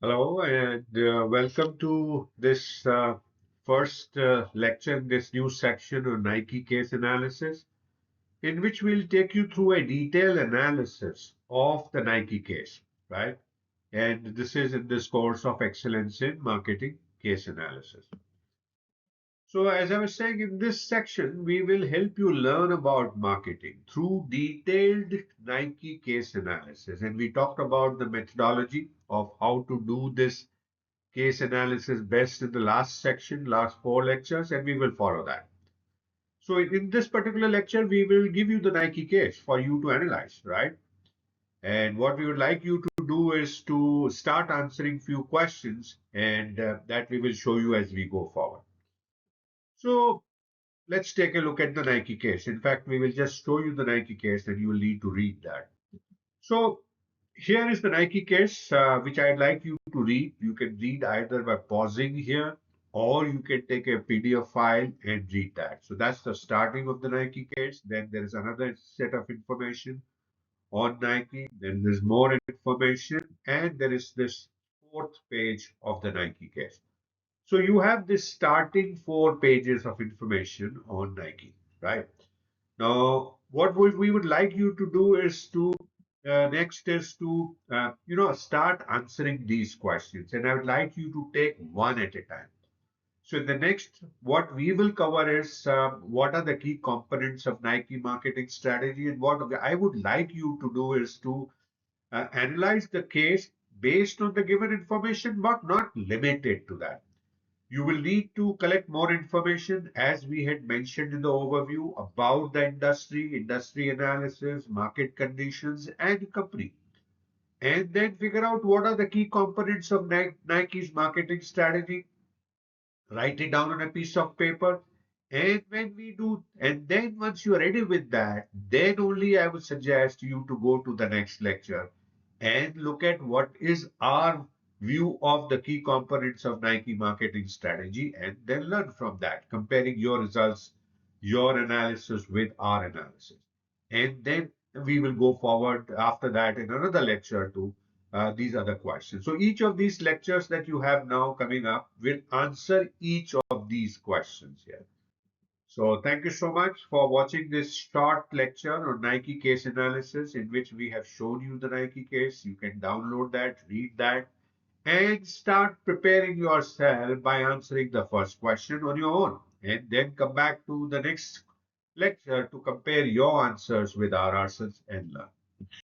Hello, and welcome to this first lecture in this new section on Nike case analysis, in which we'll take you through a detailed analysis of the Nike case, right? And this is in this course of excellence in marketing case analysis. So, as I was saying, in this section, we will help you learn about marketing through detailed Nike case analysis. And we talked about the methodology of how to do this case analysis best in the last section, last four lectures, and we will follow that. So in this particular lecture, we will give you the Nike case for you to analyze, right? And what we would like you to do is to start answering few questions, and that we will show you as we go forward. So let's take a look at the Nike case. In fact, we will just show you the Nike case, and you will need to read that. So here is the Nike case, which I'd like you to read. You can read either by pausing here or you can take a PDF file and read that. So that's the starting of the Nike case. Then there is another set of information on Nike. Then there's more information. And there is this fourth page of the Nike case. So you have this starting 4 pages of information on Nike, right? Now, what we would like you to do is to next is to start answering these questions, and I would like you to take one at a time. So, in the next, what we will cover is what are the key components of Nike marketing strategy, and what I would like you to do is to analyze the case based on the given information, but not limited to that. You will need to collect more information, as we had mentioned in the overview, about the industry analysis, market conditions, and company. And then figure out what are the key components of Nike's marketing strategy. Write it down on a piece of paper. And then once you're ready with that, then only I would suggest you to go to the next lecture and look at what is our view of the key components of Nike marketing strategy and then learn from that, comparing your results, your analysis with our analysis. And then we will go forward after that in another lecture to these other questions. So each of these lectures that you have now coming up will answer each of these questions here. So thank you so much for watching this short lecture on Nike case analysis in which we have shown you the Nike case. You can download that, read that, and start preparing yourself by answering the first question on your own. And then come back to the next lecture to compare your answers with our answers and learn.